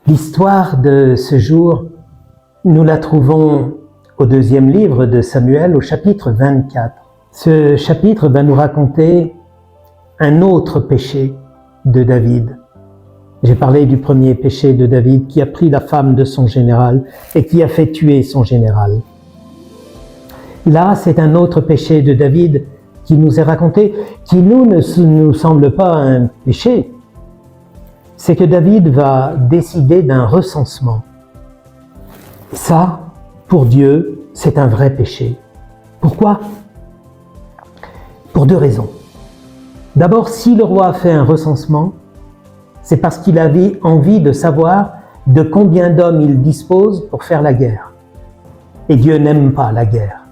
L'histoire de ce jour, nous la trouvons au 2e livre de Samuel, au chapitre 24. Ce chapitre va nous raconter un autre péché de David. J'ai parlé du premier péché de David qui a pris la femme de son général et qui a fait tuer son général. Là, c'est un autre péché de David qui nous est raconté, qui ne nous semble pas un péché. C'est que David va décider d'un recensement. Ça, pour Dieu, c'est un vrai péché. Pourquoi? Pour 2 raisons. D'abord, si le roi fait un recensement, c'est parce qu'il avait envie de savoir de combien d'hommes il dispose pour faire la guerre. Et Dieu n'aime pas la guerre.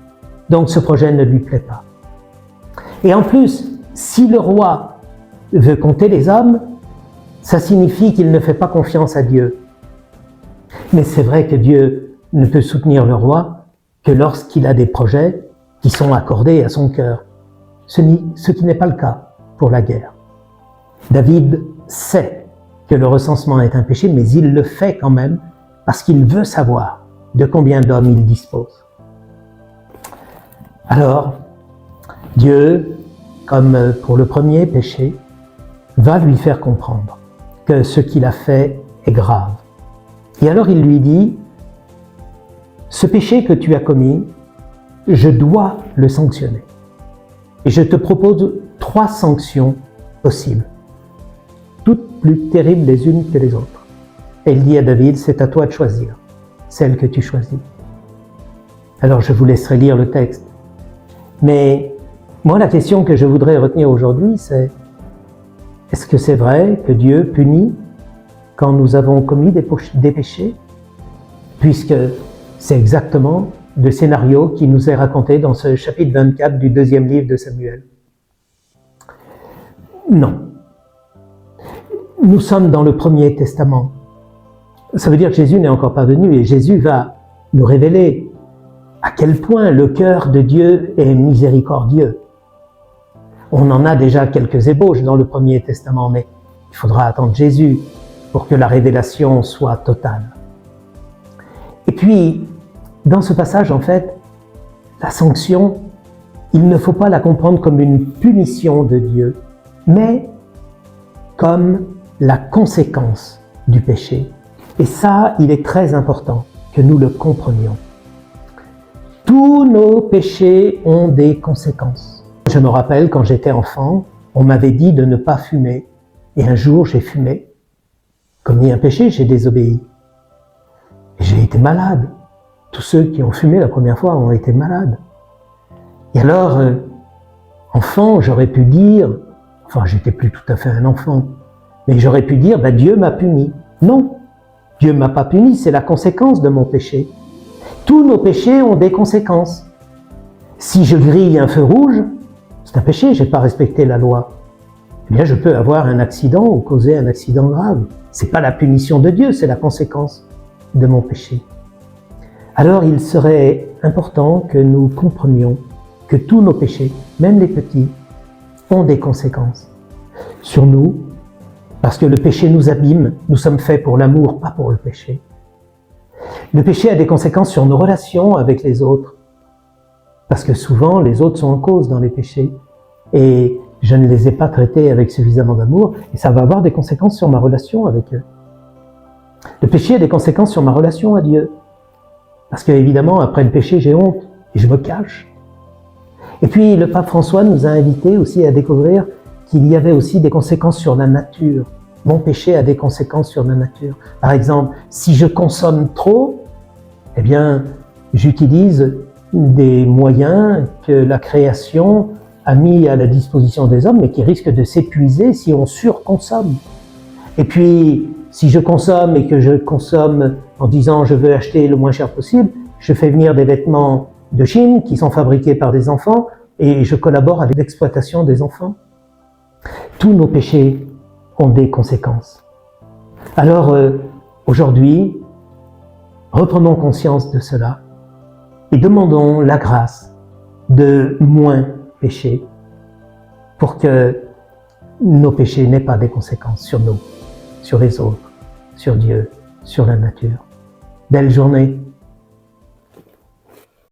Donc ce projet ne lui plaît pas. Et en plus, si le roi veut compter les hommes, ça signifie qu'il ne fait pas confiance à Dieu. Mais c'est vrai que Dieu ne peut soutenir le roi que lorsqu'il a des projets qui sont accordés à son cœur. Ce qui n'est pas le cas pour la guerre. David sait que le recensement est un péché, mais il le fait quand même parce qu'il veut savoir de combien d'hommes il dispose. Alors, Dieu, comme pour le premier péché, va lui faire comprendre que ce qu'il a fait est grave. Et alors il lui dit, ce péché que tu as commis, je dois le sanctionner. Et je te propose 3 sanctions possibles, toutes plus terribles les unes que les autres. Et il dit à David, c'est à toi de choisir, celle que tu choisis. Alors je vous laisserai lire le texte. Mais moi, la question que je voudrais retenir aujourd'hui, c'est est-ce que c'est vrai que Dieu punit quand nous avons commis des péchés? Puisque c'est exactement le scénario qui nous est raconté dans ce chapitre 24 du 2e livre de Samuel. Non. Nous sommes dans le Premier Testament. Ça veut dire que Jésus n'est encore pas venu et Jésus va nous révéler à quel point le cœur de Dieu est miséricordieux. On en a déjà quelques ébauches dans le Premier Testament, mais il faudra attendre Jésus pour que la révélation soit totale. Et puis, dans ce passage, en fait, la sanction, il ne faut pas la comprendre comme une punition de Dieu, mais comme la conséquence du péché. Et ça, il est très important que nous le comprenions. Tous nos péchés ont des conséquences. Je me rappelle, quand j'étais enfant, on m'avait dit de ne pas fumer. Et un jour, j'ai fumé. Commis un péché, j'ai désobéi. Et j'ai été malade. Tous ceux qui ont fumé la première fois ont été malades. Et alors, enfant, j'aurais pu dire, enfin, j'étais plus tout à fait un enfant, mais j'aurais pu dire, Dieu m'a puni. Non, Dieu m'a pas puni, c'est la conséquence de mon péché. Tous nos péchés ont des conséquences. Si je grille un feu rouge, c'est un péché, j'ai pas respecté la loi. Eh bien, je peux avoir un accident ou causer un accident grave. C'est pas la punition de Dieu, c'est la conséquence de mon péché. Alors, il serait important que nous comprenions que tous nos péchés, même les petits, ont des conséquences sur nous, parce que le péché nous abîme, nous sommes faits pour l'amour, pas pour le péché. Le péché a des conséquences sur nos relations avec les autres, parce que souvent les autres sont en cause dans les péchés, et je ne les ai pas traités avec suffisamment d'amour, et ça va avoir des conséquences sur ma relation avec eux. Le péché a des conséquences sur ma relation à Dieu, parce que évidemment, après le péché, j'ai honte, et je me cache. Et puis, le pape François nous a invités aussi à découvrir qu'il y avait aussi des conséquences sur la nature. Mon péché a des conséquences sur la nature. Par exemple, si je consomme trop, eh bien, j'utilise des moyens que la création a mis à la disposition des hommes, mais qui risquent de s'épuiser si on surconsomme. Et puis, si je consomme et que je consomme en disant je veux acheter le moins cher possible, je fais venir des vêtements de Chine qui sont fabriqués par des enfants et je collabore avec l'exploitation des enfants. Tous nos péchés ont des conséquences. Alors, aujourd'hui, reprenons conscience de cela et demandons la grâce de moins pécher pour que nos péchés n'aient pas des conséquences sur nous, sur les autres, sur Dieu sur la nature. Belle journée.